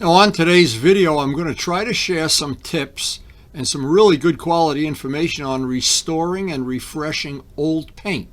Now on today's video, I'm going to try to share some tips and some really good quality information on restoring and refreshing old paint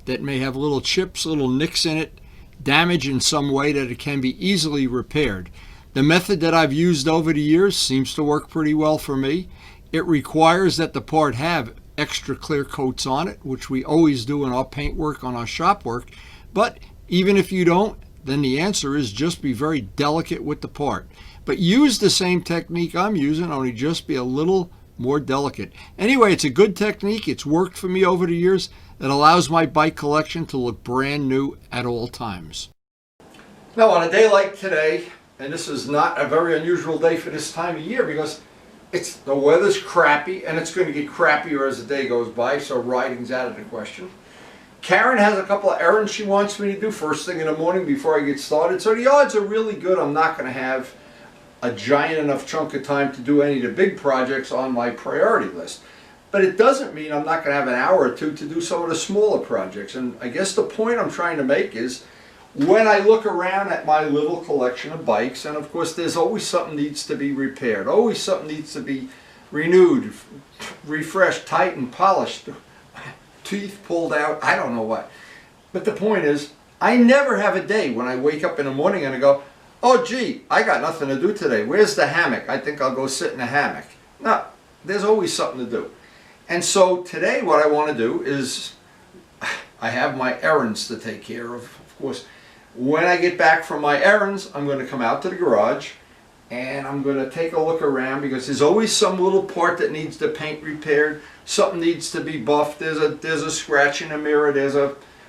that may have little chips, little nicks in it, damage in some way that it can be easily repaired. The method that I've used over the years seems to work pretty well for me. It requires that the part have extra clear coats on it, which we always do in our paint work, on our shop work. But even if you don't, then the answer is just be very delicate with the part. But use the same technique I'm using, only just be a little more delicate. Anyway, it's a good technique. It's worked for me over the years. It allows my bike collection to look brand new at all times. Now on a day like today, and this is not a very unusual day for this time of year because the weather's crappy and it's going to get crappier as the day goes by, so riding's out of the question. Karen has a couple of errands she wants me to do first thing in the morning before I get started. So the odds are really good I'm not going to have a giant enough chunk of time to do any of the big projects on my priority list. But it doesn't mean I'm not going to have an hour or two to do some of the smaller projects. And I guess the point I'm trying to make is when I look around at my little collection of bikes, and of course there's always something needs to be repaired, always something needs to be renewed, refreshed, tightened, polished, teeth pulled out, I don't know what. But the point is, I never have a day when I wake up in the morning and I go, oh gee, I got nothing to do today. Where's the hammock? I think I'll go sit in a hammock. No, there's always something to do. And so today what I want to do is, I have my errands to take care of course. When I get back from my errands, I'm going to come out to the garage and I'm going to take a look around because there's always some little part that needs the paint repaired. Something needs to be buffed. There's a scratch in a mirror. There's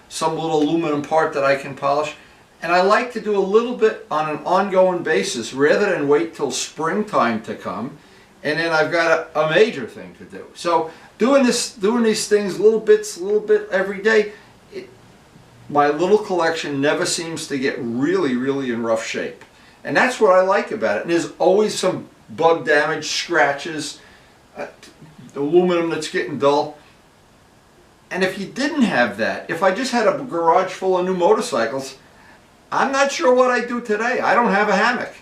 some little aluminum part that I can polish. And I like to do a little bit on an ongoing basis rather than wait till springtime to come and then I've got a major thing to do. So doing these things little bit every day, my little collection never seems to get really in rough shape. And that's what I like about it. And there's always some bug damage, scratches, aluminum that's getting dull. And if you didn't have that, if I just had a garage full of new motorcycles, I'm not sure what I'd do today. I don't have a hammock.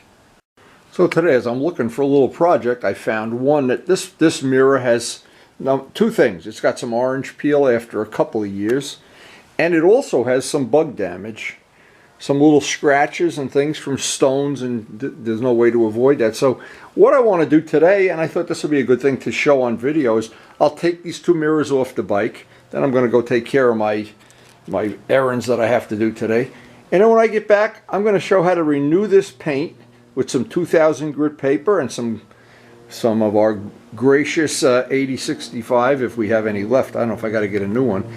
So today, as I'm looking for a little project, I found one that this mirror has two things. It's got some orange peel after a couple of years, and it also has some bug damage, some little scratches and things from stones, and there's no way to avoid that. So what I want to do today, and I thought this would be a good thing to show on video, is I'll take these two mirrors off the bike. Then I'm going to go take care of my errands that I have to do today. And then when I get back, I'm going to show how to renew this paint with some 2000 grit paper and some of our gracious 8065 if we have any left. I don't know if I got to get a new one.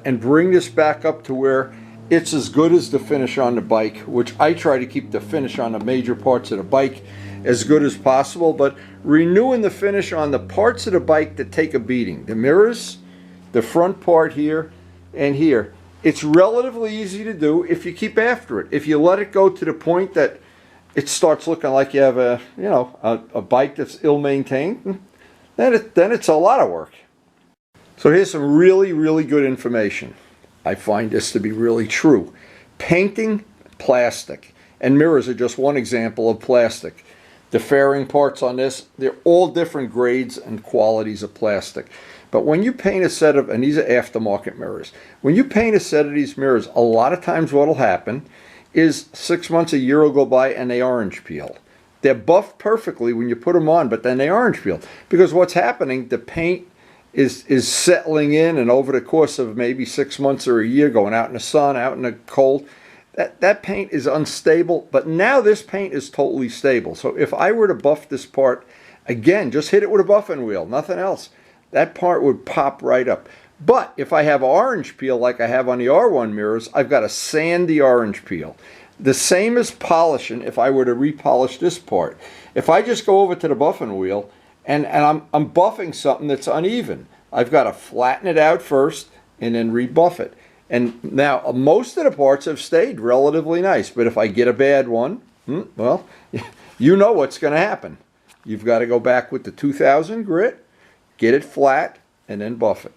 And bring this back up to where it's as good as the finish on the bike, which I try to keep the finish on the major parts of the bike as good as possible, but renewing the finish on the parts of the bike that take a beating. The mirrors, the front part here, and here. It's relatively easy to do if you keep after it. If you let it go to the point that it starts looking like you have a bike that's ill-maintained, then it's a lot of work. So here's some really good information. I find this to be really true. Painting plastic, and mirrors are just one example of plastic. The fairing parts on this, they're all different grades and qualities of plastic. But when you paint a set of, and these are aftermarket mirrors, when you paint a set of these mirrors, a lot of times what will happen is 6 months, a year will go by and they orange peel. They're buffed perfectly when you put them on, but then they orange peel. Because what's happening, the paint is settling in, and over the course of maybe 6 months or a year, going out in the sun, out in the cold, that paint is unstable. But now this paint is totally stable. So if I were to buff this part, again, just hit it with a buffing wheel, nothing else, that part would pop right up. But if I have orange peel like I have on the R1 mirrors, I've got a sandy orange peel. The same as polishing if I were to repolish this part. If I just go over to the buffing wheel and I'm buffing something that's uneven, I've got to flatten it out first and then rebuff it. And now most of the parts have stayed relatively nice, but if I get a bad one, well, you know what's going to happen. You've got to go back with the 2000 grit, get it flat, and then buff it.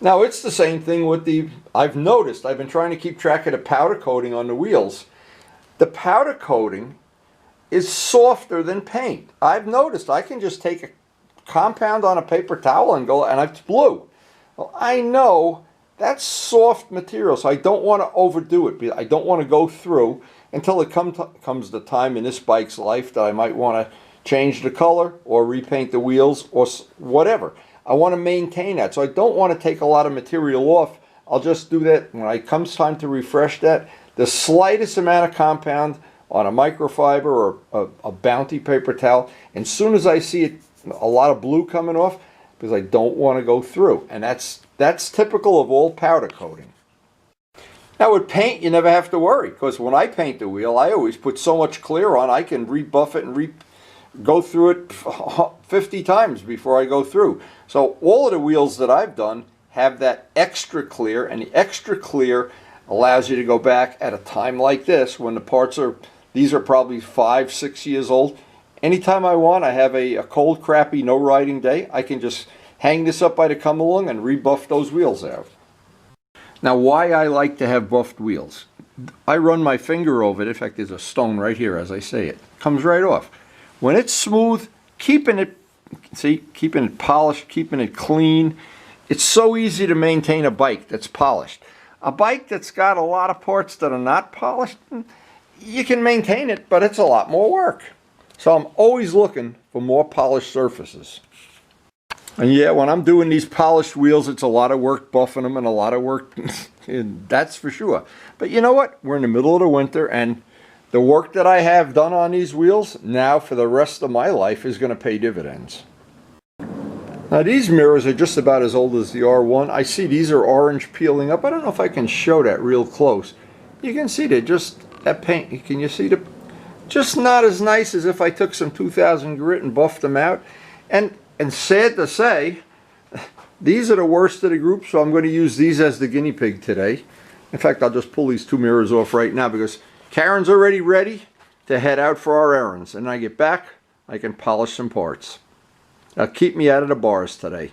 Now it's the same thing with I've noticed, I've been trying to keep track of the powder coating on the wheels. The powder coating is softer than paint. I've noticed I can just take a compound on a paper towel and go, and it's blue. Well, I know that's soft material, so I don't want to overdo it. I don't want to go through until it comes the time in this bike's life that I might want to change the color or repaint the wheels or whatever. I want to maintain that, so I don't want to take a lot of material off. I'll just do that when it comes time to refresh that. The slightest amount of compound on a microfiber or a Bounty paper towel, and as soon as I see a lot of blue coming off, because I don't want to go through. And that's typical of all powder coating. Now with paint, you never have to worry, because when I paint the wheel, I always put so much clear on, I can rebuff it and go through it 50 times before I go through. So all of the wheels that I've done have that extra clear, and the extra clear allows you to go back at a time like this when the parts are, these are probably 5-6 years old. Anytime I want, I have a cold, crappy, no riding day, I can just hang this up by the come along and rebuff those wheels out. Now why I like to have buffed wheels. I run my finger over it. In fact, there's a stone right here as I say it. Comes right off. When it's smooth, keeping it polished, keeping it clean. It's so easy to maintain a bike that's polished. A bike that's got a lot of parts that are not polished, you can maintain it, but it's a lot more work. So I'm always looking for more polished surfaces. And yeah, when I'm doing these polished wheels, it's a lot of work buffing them and a lot of work, that's for sure. But you know what? We're in the middle of the winter, and the work that I have done on these wheels now for the rest of my life is going to pay dividends. Now these mirrors are just about as old as the R1. I see these are orange peeling up. I don't know if I can show that real close. You can see they're just, that paint, can you see the, just not as nice as if I took some 2000 grit and buffed them out. And sad to say, these are the worst of the group, so I'm going to use these as the guinea pig today. In fact, I'll just pull these two mirrors off right now because Karen's already ready to head out for our errands. And when I get back, I can polish some parts. Now keep me out of the bars today.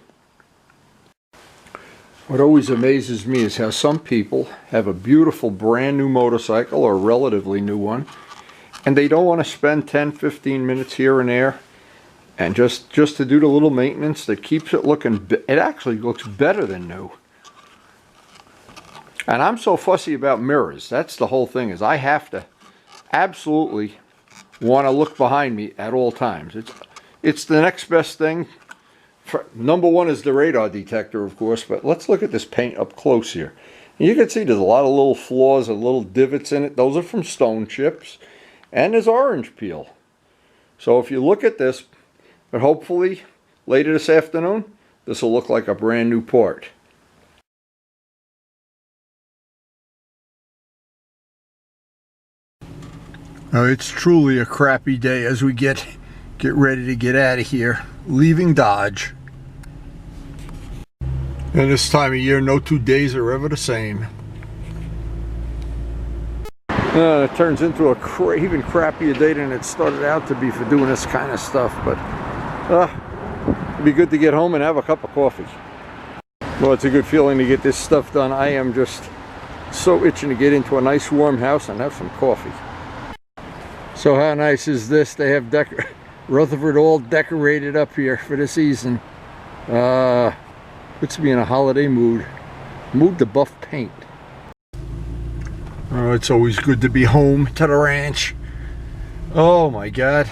What always amazes me is how some people have a beautiful brand new motorcycle or a relatively new one, and they don't want to spend 10-15 minutes here and there and just to do the little maintenance that keeps it looking, it actually looks better than new. And I'm so fussy about mirrors. That's the whole thing, is I have to absolutely want to look behind me at all times. It's the next best thing. Number one is the radar detector, of course, but let's look at this paint up close here. And you can see there's a lot of little flaws and little divots in it. Those are from stone chips. And there's orange peel. So if you look at this, but hopefully later this afternoon, this will look like a brand new part. Now it's truly a crappy day as we get ready to get out of here, leaving Dodge. And this time of year, no 2 days are ever the same. It turns into a even crappier day than it started out to be for doing this kind of stuff, but it'd be good to get home and have a cup of coffee. Well, it's a good feeling to get this stuff done. I am just so itching to get into a nice warm house and have some coffee. So how nice is this? They have Rutherford all decorated up here for the season. Puts me in a holiday mood. Mood to buff paint. Oh, it's always good to be home to the ranch. Oh my God.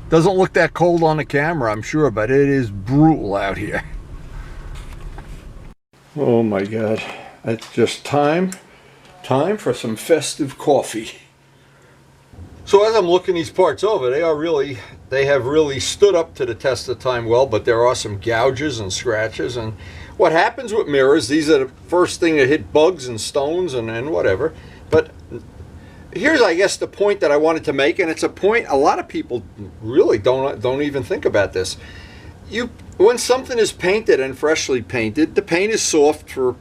Doesn't look that cold on the camera, I'm sure, but it is brutal out here. Oh my God. It's just time for some festive coffee. So as I'm looking these parts over, they have really stood up to the test of time well, but there are some gouges and scratches. And what happens with mirrors, these are the first thing that hit bugs and stones and whatever. But here's, I guess, the point that I wanted to make, and it's a point a lot of people really don't even think about this. When something is painted and freshly painted, the paint is soft for,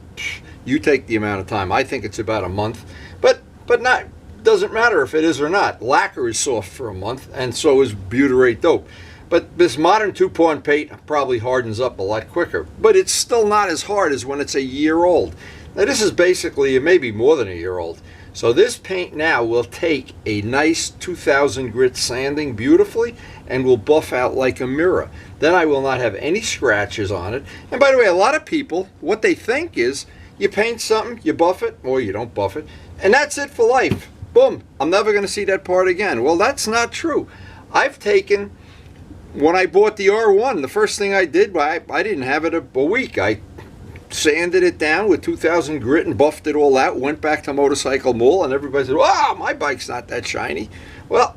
you take the amount of time. I think it's about a month, but not. Doesn't matter if it is or not. Lacquer is soft for a month, and so is butyrate dope. But this modern two-point paint probably hardens up a lot quicker. But it's still not as hard as when it's a year old. Now this is basically maybe more than a year old. So this paint now will take a nice 2000 grit sanding beautifully and will buff out like a mirror. Then I will not have any scratches on it. And by the way, a lot of people, what they think is you paint something, you buff it, or you don't buff it, and that's it for life. Boom, I'm never going to see that part again. Well, that's not true. I've taken, when I bought the R1, the first thing I did, I didn't have it a week. I sanded it down with 2000 grit and buffed it all out, went back to Motorcycle Mall, and everybody said, "Wow, my bike's not that shiny." Well,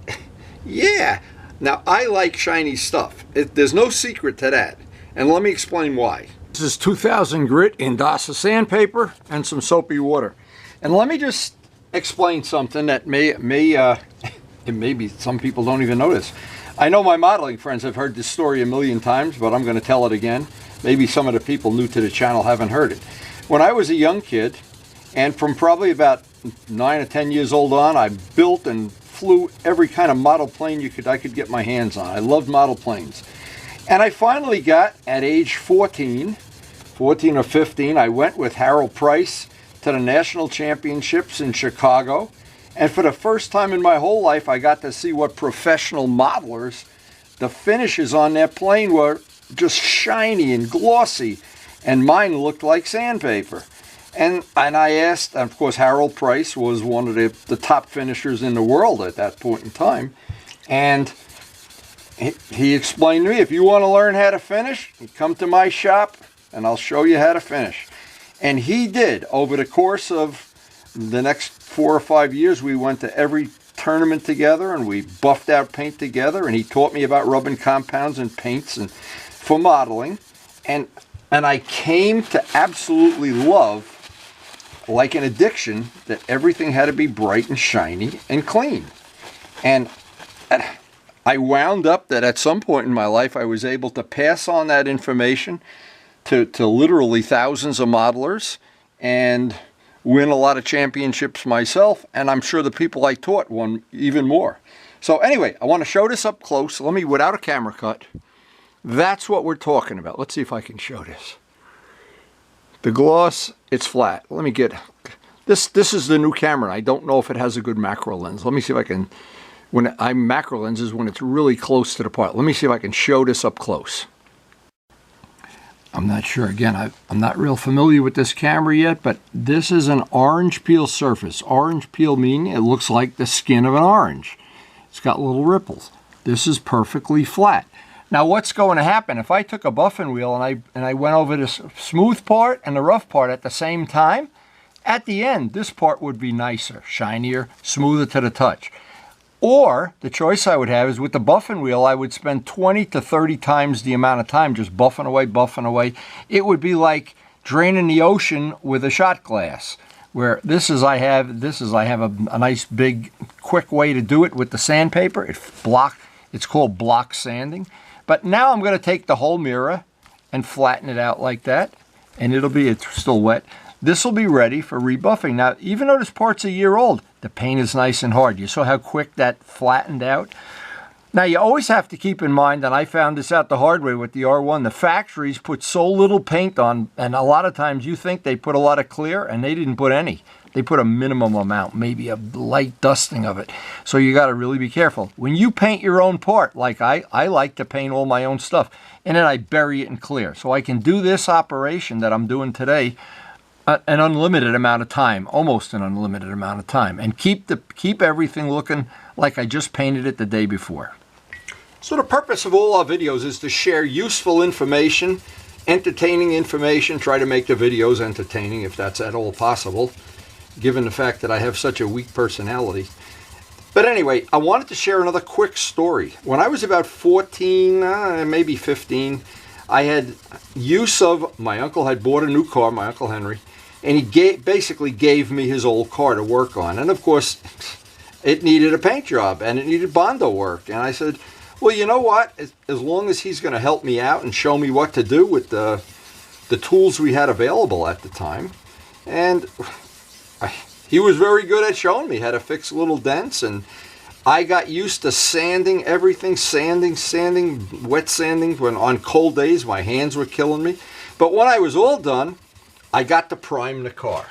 yeah. Now, I like shiny stuff. There's no secret to that. And let me explain why. This is 2000 grit in Dasa sandpaper and some soapy water. And let me just explain something that maybe some people don't even notice. I know my modeling friends have heard this story a million times, but I'm going to tell it again. Maybe some of the people new to the channel haven't heard it. When I was a young kid, and from probably about 9 or 10 years old on, I built and flew every kind of model plane I could get my hands on. I loved model planes. And I finally got, at age 14 or 15, I went with Harold Price to the National Championships in Chicago. And for the first time in my whole life, I got to see what professional modelers, the finishes on their plane were just shiny and glossy, and mine looked like sandpaper. And I asked, and of course Harold Price was one of the top finishers in the world at that point in time, and he explained to me, if you want to learn how to finish, come to my shop and I'll show you how to finish. And he did. Over the course of the next 4 or 5 years, we went to every tournament together and we buffed out paint together, and he taught me about rubbing compounds and paints and for modeling, and I came to absolutely love, like an addiction, that everything had to be bright and shiny and clean. And I wound up that at some point in my life I was able to pass on that information to literally thousands of modelers and win a lot of championships myself, and I'm sure the people I taught won even more. So anyway, I want to show this up close. Let me, without a camera cut, that's what we're talking about. Let's see if I can show this. The gloss, it's flat. Let me get this. This is the new camera. I don't know if it has a good macro lens. Let me see if I can. When I'm macro lenses, when it's really close to the part. Let me see if I can show this up close. I'm not sure. Again, I'm not real familiar with this camera yet, but this is an orange peel surface. Orange peel meaning it looks like the skin of an orange. It's got little ripples. This is perfectly flat. Now what's going to happen if I took a buffing wheel and I went over this smooth part and the rough part at the same time? At the end, this part would be nicer, shinier, smoother to the touch. Or the choice I would have is with the buffing wheel, I would spend 20 to 30 times the amount of time just buffing away, buffing away. It would be like draining the ocean with a shot glass. Where this is I have a nice big quick way to do it with the sandpaper. It's called block sanding. But now I'm going to take the whole mirror and flatten it out like that, and it's still wet. This will be ready for rebuffing. Now, even though this part's a year old, the paint is nice and hard. You saw how quick that flattened out? Now, you always have to keep in mind, and I found this out the hard way with the R1, the factories put so little paint on, and a lot of times you think they put a lot of clear, and they didn't put any. They put a minimum amount, maybe a light dusting of it. So you got to really be careful. When you paint your own part, like I like to paint all my own stuff, and then I bury it in clear. So I can do this operation that I'm doing today an unlimited amount of time, almost an unlimited amount of time, and keep everything looking like I just painted it the day before. So the purpose of all our videos is to share useful information, entertaining information, try to make the videos entertaining if that's at all possible, given the fact that I have such a weak personality. But anyway, I wanted to share another quick story. When I was about 14, maybe 15, I had use of, my uncle had bought a new car, my Uncle Henry, and he basically gave me his old car to work on. And of course, it needed a paint job and it needed Bondo work. And I said, well, you know what? As long as he's going to help me out and show me what to do with the tools we had available at the time. And he was very good at showing me how to fix little dents, and I got used to sanding everything, sanding, wet sanding. When on cold days, my hands were killing me. But when I was all done, I got to prime the car.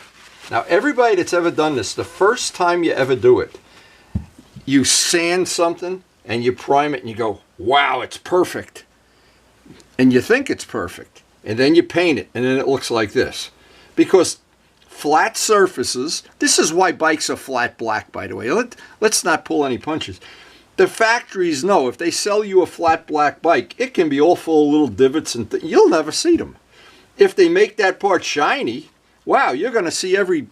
Now, everybody that's ever done this, the first time you ever do it, you sand something and you prime it and you go, wow, it's perfect. And you think it's perfect. And then you paint it and then it looks like this. Because flat surfaces, this is why bikes are flat black, by the way. Let's not pull any punches. The factories know if they sell you a flat black bike, it can be all full of little divots and you'll never see them. If they make that part shiny, wow, you're going to see every...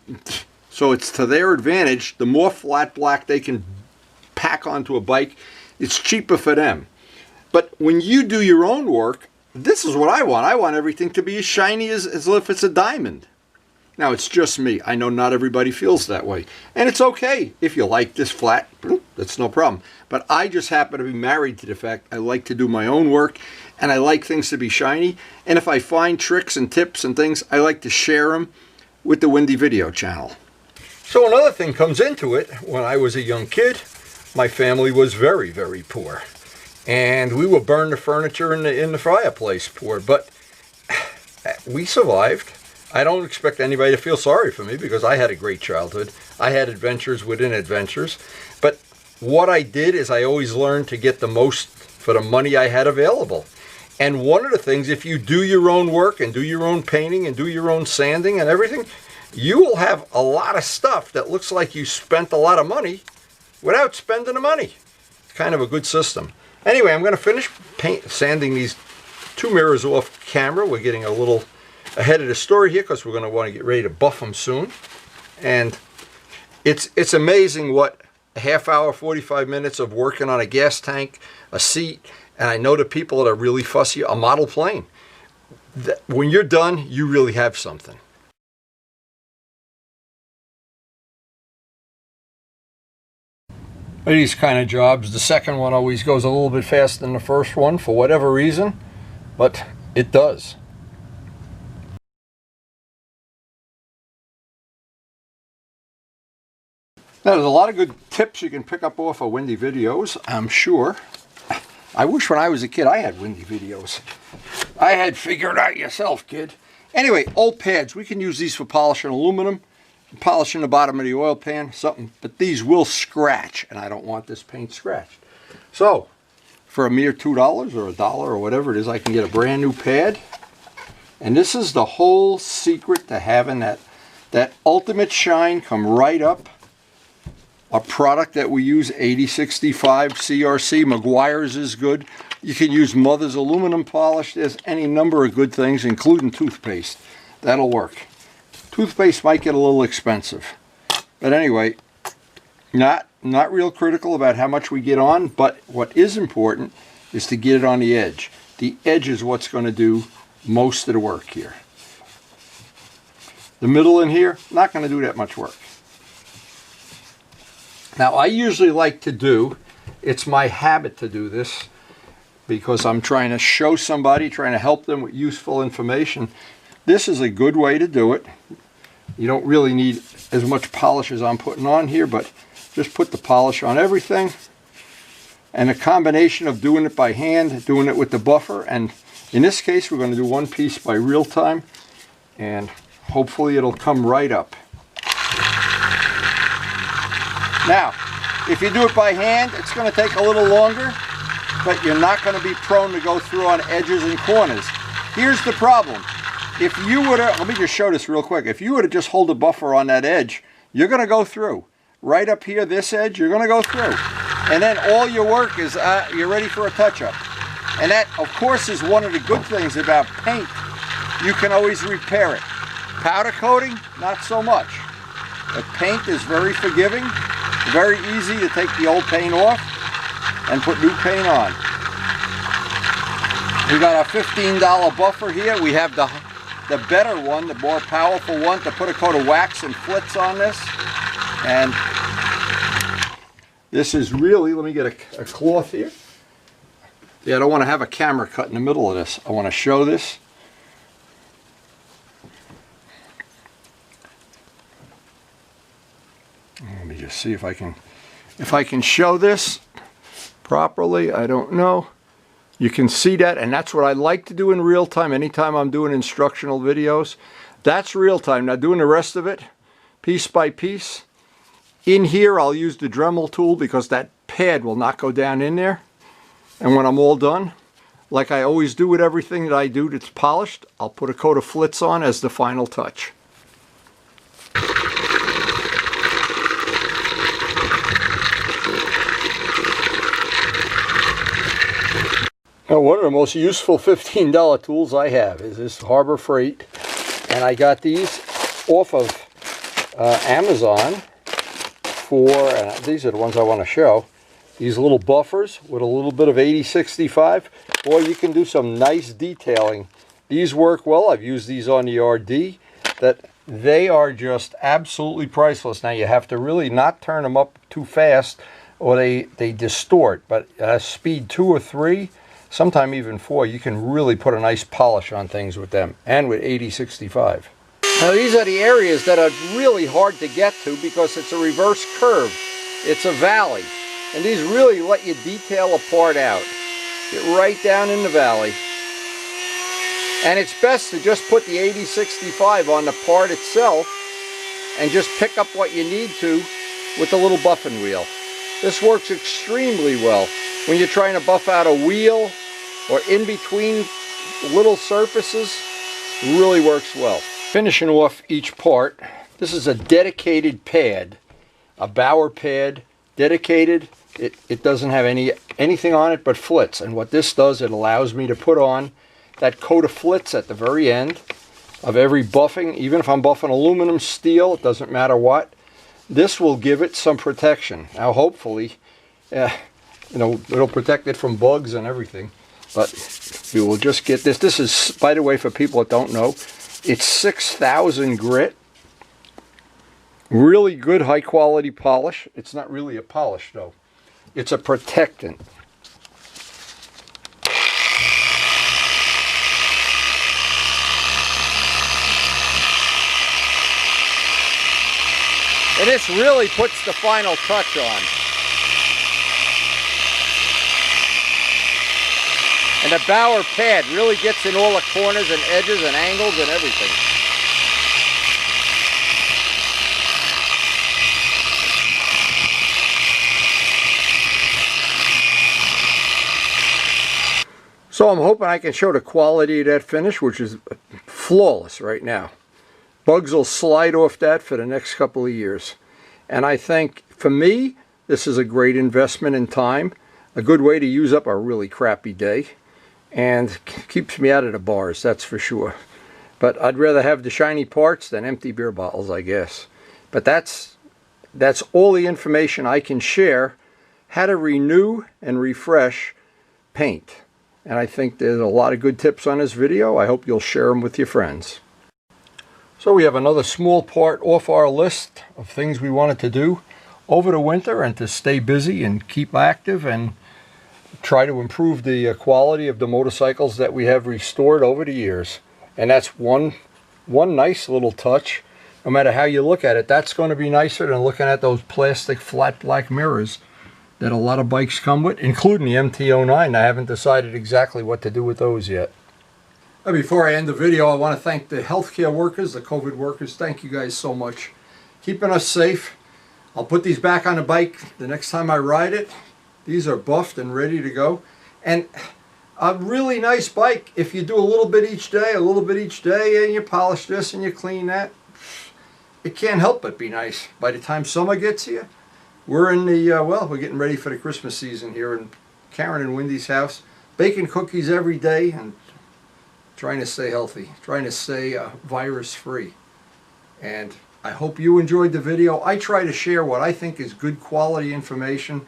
So it's to their advantage. The more flat black they can pack onto a bike, it's cheaper for them. But when you do your own work, this is what I want. I want everything to be as shiny as if it's a diamond. Now, it's just me. I know not everybody feels that way. And it's okay. If you like this flat, that's no problem. But I just happen to be married to the fact I like to do my own work and I like things to be shiny. And if I find tricks and tips and things, I like to share them with the Windy Video channel. So another thing comes into it. When I was a young kid, my family was very, very poor. And we would burn the furniture in the fireplace poor. But we survived. I don't expect anybody to feel sorry for me because I had a great childhood. I had adventures within adventures. But what I did is I always learned to get the most for the money I had available. And one of the things, if you do your own work and do your own painting and do your own sanding and everything, you will have a lot of stuff that looks like you spent a lot of money without spending the money. It's kind of a good system. Anyway, I'm going to finish sanding these two mirrors off camera. We're getting a little ahead of the story here because we're going to want to get ready to buff them soon. And it's amazing what a half hour, 45 minutes of working on a gas tank, a seat, and I know the people that are really fussy, a model plane. When you're done, you really have something. These kind of jobs, the second one always goes a little bit faster than the first one for whatever reason, but it does. Now, there's a lot of good tips you can pick up off of Windy Videos, I'm sure. I wish when I was a kid I had Windy Videos. I had figured out yourself, kid. Anyway, old pads. We can use these for polishing aluminum, polishing the bottom of the oil pan, something. But these will scratch, and I don't want this paint scratched. So, for a mere $2 or $1 or whatever it is, I can get a brand new pad. And this is the whole secret to having that ultimate shine come right up. A product that we use, 8065 CRC, Meguiar's is good. You can use Mother's aluminum polish. There's any number of good things, including toothpaste. That'll work. Toothpaste might get a little expensive. But anyway, not real critical about how much we get on, but what is important is to get it on the edge. The edge is what's going to do most of the work here. The middle in here, not going to do that much work. Now, I usually like to do, it's my habit to do this because I'm trying to show somebody, trying to help them with useful information. This is a good way to do it. You don't really need as much polish as I'm putting on here, but just put the polish on everything. And a combination of doing it by hand, doing it with the buffer, and in this case, we're going to do one piece by real time, and hopefully it'll come right up. Now, if you do it by hand, it's going to take a little longer, but you're not going to be prone to go through on edges and corners. Here's the problem. If you were to, let me just show this real quick. If you were to just hold a buffer on that edge, you're going to go through. Right up here, this edge, you're going to go through. And then all your work is, you're ready for a touch-up. And that, of course, is one of the good things about paint. You can always repair it. Powder coating, not so much. But paint is very forgiving. Very easy to take the old paint off and put new paint on. We got a $15 buffer here. We have the better one, the more powerful one, to put a coat of wax and flitz on this. And this is really, let me get a cloth here. Yeah, I don't want to have a camera cut in the middle of this. I want to show this. Let me just see if I can show this properly. I don't know. You can see that, and that's what I like to do in real time. Anytime I'm doing instructional videos, that's real time. Now doing the rest of it, piece by piece. In here, I'll use the Dremel tool because that pad will not go down in there. And when I'm all done, like I always do with everything that I do that's polished, I'll put a coat of Flitz on as the final touch. Now, one of the most useful $15 tools I have is this Harbor Freight, and I got these off of Amazon for, these are the ones I want to show, these little buffers with a little bit of 80-65. Boy, you can do some nice detailing. These work well. I've used these on the RD. That they are just absolutely priceless. Now, you have to really not turn them up too fast or they distort, but speed 2 or 3, sometime even 4, you can really put a nice polish on things with them, and with 80-65. Now, these are the areas that are really hard to get to because it's a reverse curve. It's a valley, and these really let you detail a part out. Get right down in the valley. And it's best to just put the 80-65 on the part itself and just pick up what you need to with the little buffing wheel. This works extremely well when you're trying to buff out a wheel or in between little surfaces. Really works well. Finishing off each part, this is a dedicated pad, a Bauer pad, dedicated. It doesn't have anything on it but Flitz, and what this does, it allows me to put on that coat of Flitz at the very end of every buffing. Even if I'm buffing aluminum, steel, it doesn't matter what, this will give it some protection. Now, hopefully, you know, it'll protect it from bugs and everything, but we will just get this. This is, by the way, for people that don't know, it's 6,000 grit. Really good, high quality polish. It's not really a polish though. It's a protectant. And this really puts the final touch on. And the Bauer pad really gets in all the corners and edges and angles and everything. So I'm hoping I can show the quality of that finish, which is flawless right now. Bugs will slide off that for the next couple of years. And I think, for me, this is a great investment in time, a good way to use up a really crappy day, and keeps me out of the bars, that's for sure. But I'd rather have the shiny parts than empty beer bottles, I guess. But that's all the information I can share, how to renew and refresh paint. And I think there's a lot of good tips on this video. I hope you'll share them with your friends. So we have another small part off our list of things we wanted to do over the winter and to stay busy and keep active and try to improve the quality of the motorcycles that we have restored over the years. And that's one nice little touch. No matter how you look at it, that's going to be nicer than looking at those plastic flat black mirrors that a lot of bikes come with, including the MT-09. I haven't decided exactly what to do with those yet. Before I end the video, I want to thank the healthcare workers, the COVID workers. Thank you guys so much. Keeping us safe. I'll put these back on the bike the next time I ride it. These are buffed and ready to go. And a really nice bike, if you do a little bit each day, and you polish this and you clean that, it can't help but be nice. By the time summer gets here, we're in the, we're getting ready for the Christmas season here in Karen and Wendy's house. Baking cookies every day and trying to stay healthy, trying to stay virus-free. And I hope you enjoyed the video. I try to share what I think is good quality information.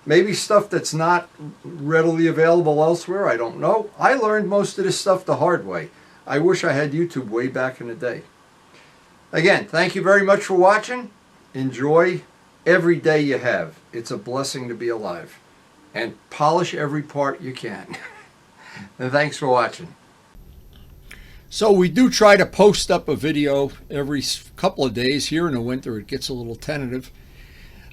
Maybe stuff that's not readily available elsewhere, I don't know. I learned most of this stuff the hard way. I wish I had YouTube way back in the day. Again, thank you very much for watching. Enjoy every day you have. It's a blessing to be alive. And polish every part you can. And thanks for watching. So we do try to post up a video every couple of days. Here in the winter it gets a little tentative.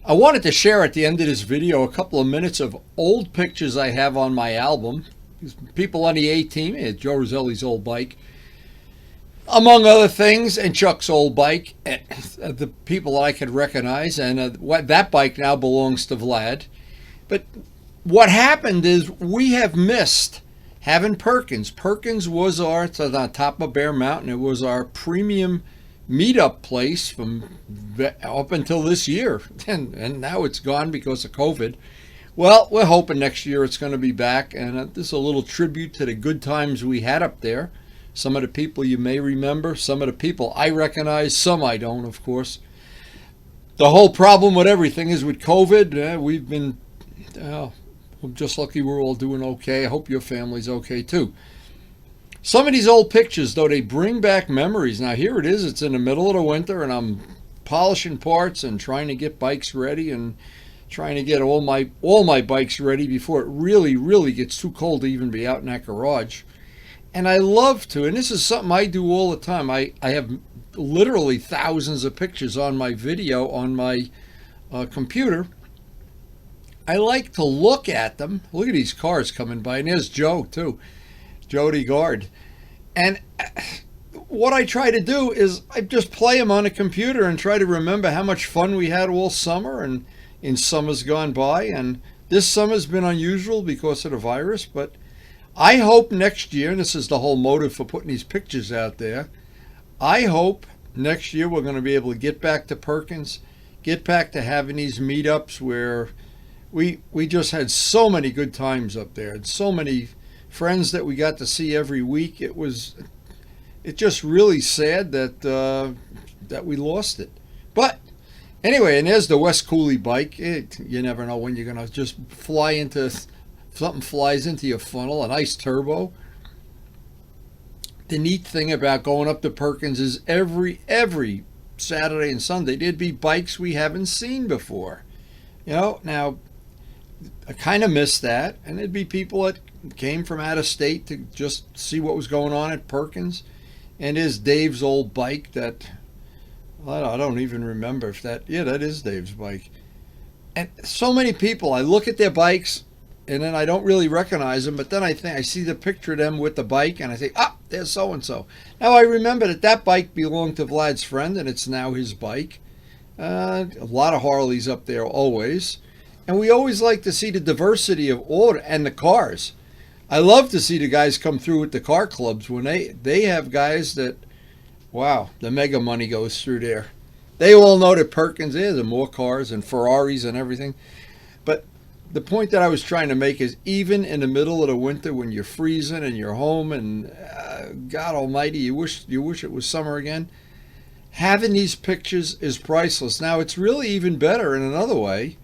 I wanted to share at the end of this video a couple of minutes of old pictures I have on my album. People on the A-Team, Joe Roselli's old bike. among other things, and Chuck's old bike, and the people that I could recognize, and that bike now belongs to Vlad. But what happened is we have missed having Perkins. Perkins was it's on top of Bear Mountain. It was our premium meetup place from up until this year, and now it's gone because of COVID. Well, we're hoping next year it's going to be back, and this is a little tribute to the good times we had up there. Some of the people you may remember, some of the people I recognize, some I don't, of course. The whole problem with everything is with COVID, we've been, I'm just lucky we're all doing okay. I hope your family's okay too. Some of these old pictures, though, they bring back memories. Now, here it is. It's in the middle of the winter, and I'm polishing parts and trying to get bikes ready and trying to get all my bikes ready before it really gets too cold to even be out in that garage. And I love to, and this is something I do all the time. I have literally thousands of pictures on my video on my computer. I like to look at them. Look at these cars coming by, and there's Joe too, Jody Guard. And what I try to do is I just play them on a computer and try to remember how much fun we had all summer and in summers gone by. And this summer's been unusual because of the virus, but I hope next year, and this is the whole motive for putting these pictures out there, I hope next year we're going to be able to get back to Perkins, get back to having these meetups where we just had so many good times up there and so many friends that we got to see every week. It's just really sad that we lost it. But anyway, and there's the West Cooley bike. You never know when you're going to just something flies into your funnel, a nice turbo. The neat thing about going up to Perkins is every Saturday and Sunday there'd be bikes we haven't seen before. Now I kind of miss that, and there'd be people that came from out of state to just see what was going on at Perkins. And there's Dave's old bike that I don't even remember if that is Dave's bike. And so many people, I look at their bikes and then I don't really recognize them, but then I see the picture of them with the bike and I say, there's so-and-so. Now I remember that bike belonged to Vlad's friend and it's now his bike. A lot of Harleys up there always. And we always like to see the diversity of order and the cars. I love to see the guys come through with the car clubs when they have guys that, wow, the mega money goes through there. They all know that Perkins is, and more cars and Ferraris and everything. But the point that I was trying to make is even in the middle of the winter when you're freezing and you're home and God almighty, you wish it was summer again, having these pictures is priceless. Now it's really even better in another way,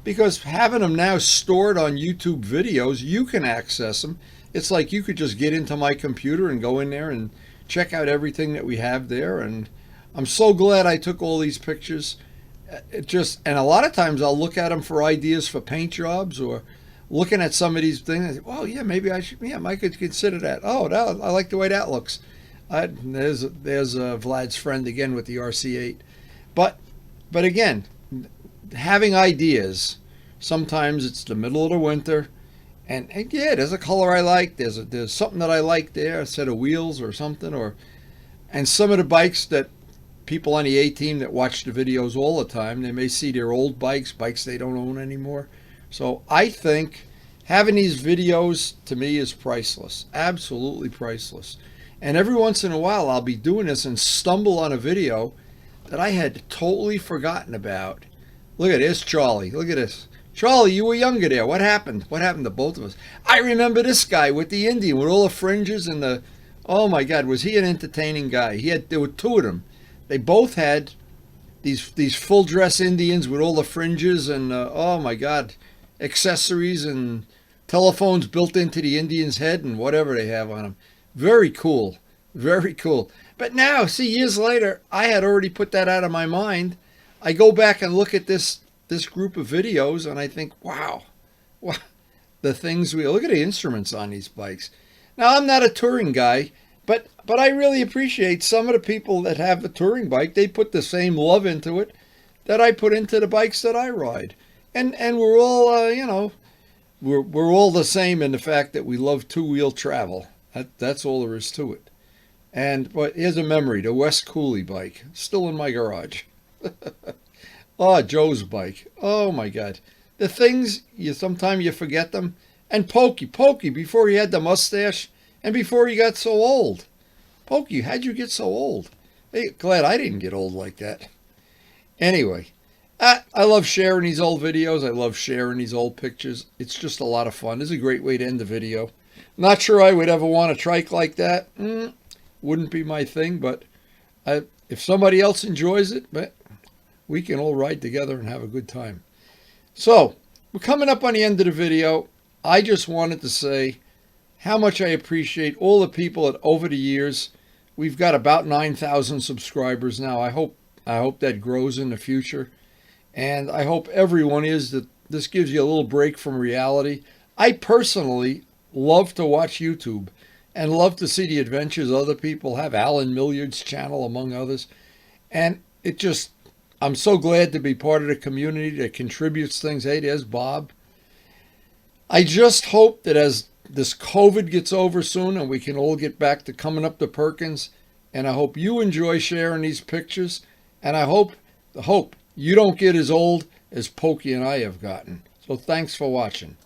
because having them now stored on YouTube videos, you can access them. It's like you could just get into my computer and go in there and check out everything that we have there. And I'm so glad I took all these pictures. And a lot of times I'll look at them for ideas for paint jobs, or looking at some of these things. I say, well, yeah, maybe I could consider that. Oh, I like the way that looks. There's Vlad's friend again with the RC8. But again, having ideas, sometimes it's the middle of the winter, and yeah, there's a color I like, there's something that I like there, a set of wheels or something, and some of the bikes that people on the A team that watch the videos all the time, they may see their old bikes they don't own anymore. So I think having these videos to me is priceless, absolutely priceless. And every once in a while I'll be doing this and stumble on a video that I had totally forgotten about. Look at this, Charlie. Look at this. Charlie, you were younger there. What happened? What happened to both of us? I remember this guy with the Indian with all the fringes and oh my God, was he an entertaining guy? There were two of them. They both had these full dress Indians with all the fringes and oh my God, accessories and telephones built into the Indian's head and whatever they have on them. Very cool. Very cool. But now, see, years later, I had already put that out of my mind. I go back and look at this group of videos and I think, wow, the things look at the instruments on these bikes. Now, I'm not a touring guy, but I really appreciate some of the people that have a touring bike. They put the same love into it that I put into the bikes that I ride. And we're all, we're all the same in the fact that we love two-wheel travel. That's all there is to it. But here's a memory, the West Cooley bike, still in my garage. Oh, Joe's bike. Oh my God. The things, sometimes you forget them. And Pokey, before he had the mustache and before he got so old. Pokey, how'd you get so old? Hey, glad I didn't get old like that. Anyway, I love sharing these old videos. I love sharing these old pictures. It's just a lot of fun. This is a great way to end the video. Not sure I would ever want a trike like that. Wouldn't be my thing, but if somebody else enjoys it, we can all ride together and have a good time. So, we're coming up on the end of the video. I just wanted to say how much I appreciate all the people that over the years, we've got about 9,000 subscribers now. I hope that grows in the future. And I hope everyone that this gives you a little break from reality. I personally love to watch YouTube and love to see the adventures other people have. Alan Millard's channel, among others. And I'm so glad to be part of the community that contributes things. Hey, there's Bob. I just hope that as this COVID gets over soon and we can all get back to coming up to Perkins, and I hope you enjoy sharing these pictures, and I hope you don't get as old as Pokey and I have gotten. So thanks for watching.